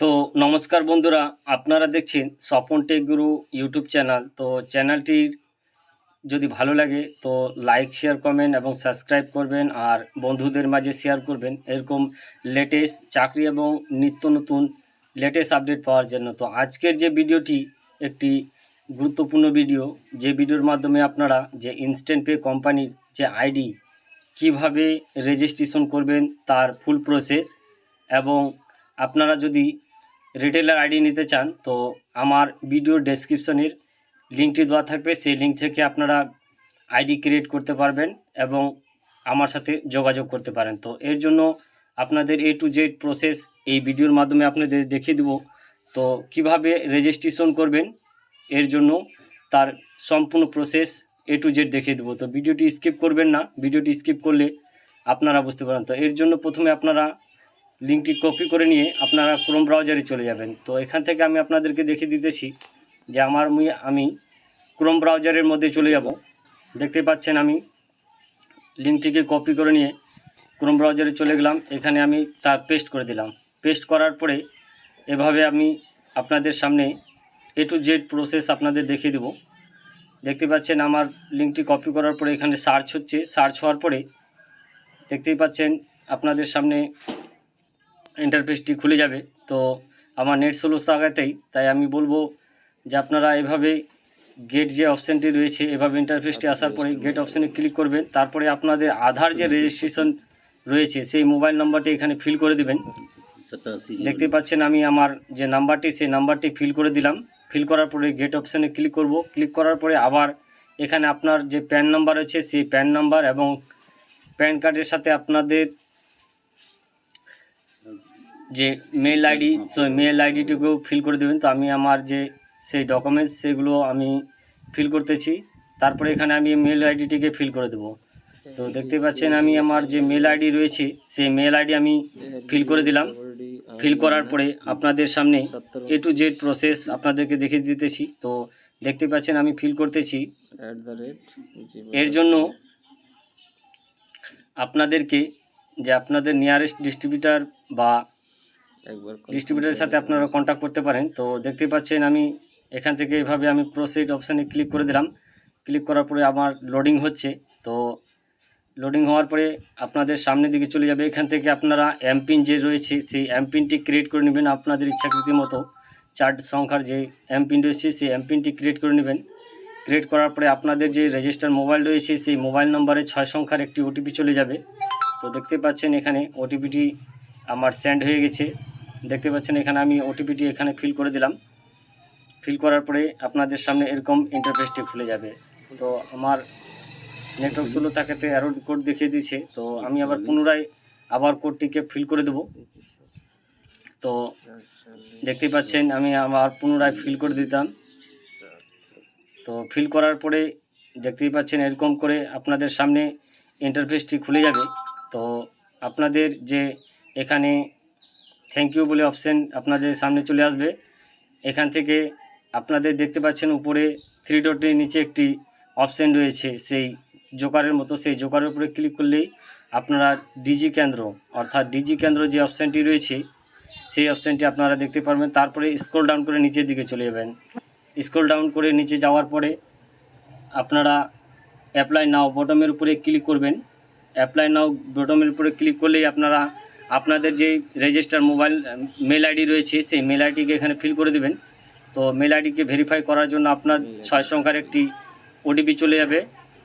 তো নমস্কার বন্ধুরা, আপনারা দেখছেন স্বপন টেক গুরু ইউটিউব চ্যানেল। তো চ্যানেলটির যদি ভালো লাগে তো লাইক, শেয়ার, কমেন্ট এবং সাবস্ক্রাইব করবেন, আর বন্ধুদের মাঝে শেয়ার করবেন এরকম লেটেস্ট চাকরি এবং নিত্য নতুন লেটেস্ট আপডেট পাওয়ার জন্য। তো আজকের যে ভিডিওটি একটি গুরুত্বপূর্ণ ভিডিও, যে ভিডিওর মাধ্যমে আপনারা যে ইনস্ট্যান্ট পে কোম্পানির যে আইডি কিভাবে রেজিস্ট্রেশন করবেন তার ফুল প্রসেস, এবং আপনারা যদি রিটেলার আইডি নিতে চান তো আমার ভিডিও ডেসক্রিপশনের লিঙ্কটি দেওয়া থাকবে, সেই লিঙ্ক থেকে আপনারা আইডি ক্রিয়েট করতে পারবেন এবং আমার সাথে যোগাযোগ করতে পারেন। তো এর জন্য আপনাদের A to Z প্রসেস এই ভিডিওর মাধ্যমে আপনাদের দেখিয়ে দেব। তো কিভাবে রেজিস্ট্রেশন করবেন এর জন্য তার সম্পূর্ণ প্রসেস A to Z দেখিয়ে দেবো। তো ভিডিওটি স্কিপ করবেন না, ভিডিওটি স্কিপ করলে আপনারা বুঝতে পারেন। তো এর জন্য প্রথমে আপনারা লিঙ্কটি কপি করে নিয়ে আপনারা ক্রোম ব্রাউজারে চলে যাবেন। তো এখান থেকে আমি আপনাদেরকে দেখিয়ে দিতেছি যে আমি ক্রোম ব্রাউজারের মধ্যে চলে যাব। দেখতে পাচ্ছেন আমি লিঙ্কটিকে কপি করে নিয়ে ক্রোম ব্রাউজারে চলে গেলাম। এখানে আমি তা পেস্ট করে দিলাম। পেস্ট করার পরে এভাবে আমি আপনাদের সামনে A to Z প্রসেস আপনাদের দেখিয়ে দেব। দেখতে পাচ্ছেন আমার লিঙ্কটি কপি করার পরে এখানে সার্চ হচ্ছে। সার্চ হওয়ার পরে দেখতেই পাচ্ছেন আপনাদের সামনে ইন্টারফেসটি খুলে যাবে। তো আমার নেট স্লো আগাতেই তাই আমি বলবো যে আপনারা এভাবে গেট যে অপশানটি রয়েছে, এভাবে ইন্টারফেসটি আসার পরে গেট অপশানে ক্লিক করবেন। তারপরে আপনাদের আধার যে রেজিস্ট্রেশন রয়েছে সেই মোবাইল নাম্বারটি এখানে ফিল করে দিবেন। দেখতে পাচ্ছেন আমি আমার যে নাম্বারটি সেই নাম্বারটি ফিল করে দিলাম। ফিল করার পরে গেট অপশানে ক্লিক করব। ক্লিক করার পরে আবার এখানে আপনার যে প্যান নাম্বার আছে সেই প্যান নাম্বার এবং প্যান কার্ডের সাথে আপনাদের যে মেল আইডি, সেই মেল আইডিটুকু ফিল করে দেবেন। তো আমি আমার যে সেই ডকুমেন্টস সেগুলো আমি ফিল করতেছি। তারপরে এখানে আমি মেল আইডিটিকে ফিল করে দেব। তো দেখতে পাচ্ছেন আমি আমার যে মেল আইডি রয়েছে সেই মেল আইডি আমি ফিল করে দিলাম। ফিল করার পরে আপনাদের সামনে A to Z প্রসেস আপনাদেরকে দেখিয়ে দিতেছি। তো দেখতে পাচ্ছেন আমি ফিল করতেছি। এর জন্য আপনাদেরকে যে আপনাদের নিয়ারেস্ট ডিস্ট্রিবিউটার বা ডিস্ট্রিবিউটারের সাথে আপনারা কন্ট্যাক্ট করতে পারেন। তো দেখতে পাচ্ছেন আমি এখান থেকে এভাবে আমি প্রসিড অপশানে ক্লিক করে দিলাম। ক্লিক করার পরে আমার লোডিং হচ্ছে। তো লোডিং হওয়ার পরে আপনাদের সামনের দিকে চলে যাবে। এখান থেকে আপনারা এমপিন যে রয়েছে সেই এমপিনটি ক্রিয়েট করে নেবেন আপনাদের ইচ্ছাকৃতি মতো। 4 সংখ্যার যে এমপিন রয়েছে সেই এমপিনটি ক্রিয়েট করে নেবেন। ক্রিয়েট করার পরে আপনাদের যে রেজিস্টার মোবাইল রয়েছে সেই মোবাইল নম্বরে 6 সংখ্যার একটি ওটিপি চলে যাবে। তো দেখতে পাচ্ছেন এখানে ওটিপিটি আমার সেন্ড হয়ে গেছে। দেখতে পাচ্ছেন এখানে আমি ওটিপিটি এখানে ফিল করে দিলাম। ফিল করার পরে আপনাদের সামনে এরকম ইন্টারফেসটি খুলে যাবে। তো আমার নেটওয়ার্ক স্লো থাকাতে এরর কোড দেখিয়ে দিয়েছে। তো আমি আবার পুনরায় কোডটিকে ফিল করে দেব। তো দেখতে পাচ্ছেন আমি আবার পুনরায় ফিল করে দিতাম। তো ফিল করার পরে দেখতেই পাচ্ছেন এরকম করে আপনাদের সামনে ইন্টারফেসটি খুলে যাবে। তো আপনাদের যে এখানে থ্যাংক ইউ বলে অপশান আপনাদের সামনে চলে আসবে। এখান থেকে আপনাদের দেখতে পাচ্ছেন উপরে 3 ডটের নিচে একটি অপশান রয়েছে সেই জোকারের মতো। সেই জোকারের উপরে ক্লিক করলেই আপনারা ডিজি কেন্দ্র অর্থাৎ ডিজি কেন্দ্র যে অপশানটি রয়েছে সেই অপশানটি আপনারা দেখতে পারবেন। তারপরে স্ক্রল ডাউন করে নিচের দিকে চলে যাবেন। স্ক্রল ডাউন করে নিচে যাওয়ার পরে আপনারা অ্যাপ্লাই নাও বটমের উপরে ক্লিক করবেন। অ্যাপ্লাই নাও বটমের উপরে ক্লিক করলেই আপনারা আপনাদের যে রেজিস্টার মোবাইল মেল আইডি রয়েছে সেই মেল আইডিকে এখানে ফিল করে দেবেন। তো মেল আইডিকে ভেরিফাই করার জন্য আপনার 6 সংখ্যার একটি ওটিপি চলে যাবে।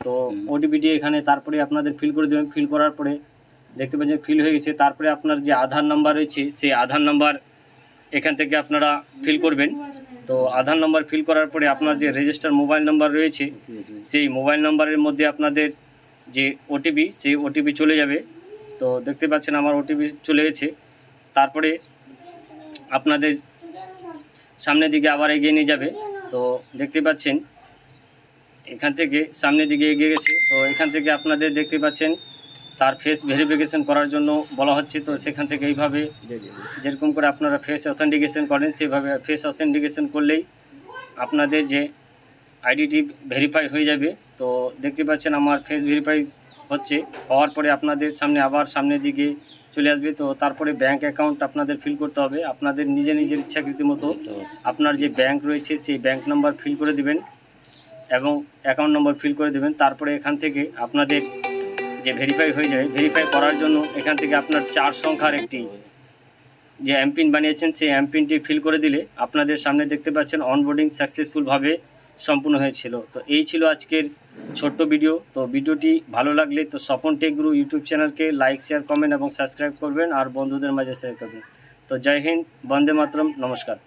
তো ওটিপিটি এখানে তারপরে আপনাদের ফিল করে দেবেন। ফিল করার পরে দেখতে পাচ্ছেন ফিল হয়ে গেছে। তারপরে আপনার যে আধার নাম্বার রয়েছে সেই আধার নাম্বার এখান থেকে আপনারা ফিল করবেন। তো আধার নাম্বার ফিল করার পরে আপনার যে রেজিস্টার মোবাইল নাম্বার রয়েছে সেই মোবাইল নাম্বারের মধ্যে আপনাদের যে ওটিপি সেই ওটিপি চলে যাবে। তো দেখতে পাচ্ছেন আমার ওটিপি চলে গেছে। তারপরে আপনাদের সামনের দিকে আবার এগিয়ে নিয়ে যাবে। তো দেখতে পাচ্ছেন এখান থেকে সামনের দিকে এগিয়ে গেছে। তো এখান থেকে আপনাদের দেখতে পাচ্ছেন তার ফেস ভেরিফিকেশন করার জন্য বলা হচ্ছে। তো সেখান থেকে এইভাবে যেরকম করে আপনারা ফেস অথেন্টিকেশন করেন সেভাবে ফেস অথেন্টিকেশন করলেই আপনাদের যে আইডিটি ভেরিফাই হয়ে যাবে। তো দেখতে পাচ্ছেন আমার ফেস ভেরিফাই হচ্ছে। হওয়ার পরে আপনাদের সামনে আবার সামনের দিকে চলে আসবে। তো তারপরে ব্যাংক অ্যাকাউন্ট আপনাদের ফিল করতে হবে। আপনাদের নিজের ইচ্ছাকৃত মতো আপনার যে ব্যাংক রয়েছে সেই ব্যাংক নাম্বার ফিল করে দেবেন এবং অ্যাকাউন্ট নম্বর ফিল করে দেবেন। তারপরে এখান থেকে আপনাদের যে ভেরিফাই হয়ে যায়, ভেরিফাই করার জন্য এখান থেকে আপনার 4 সংখ্যার একটি যে এমপিন বানিয়েছেন সেই এমপিনটি ফিল করে দিলে আপনাদের সামনে দেখতে পাচ্ছেন অনবোর্ডিং সাকসেসফুলভাবে সম্পূর্ণ হয়েছিল। তো এই ছিল আজকের ছোট্ট ভিডিও। তো ভিডিওটি ভালো লাগলে তো স্বপন টেক গুরু ইউটিউব চ্যানেলকে লাইক, শেয়ার, কমেন্ট এবং সাবস্ক্রাইব করবেন আর বন্ধুদের মাঝে শেয়ার করবেন। তো জয় হিন্দ, বন্দে মাতরম, নমস্কার।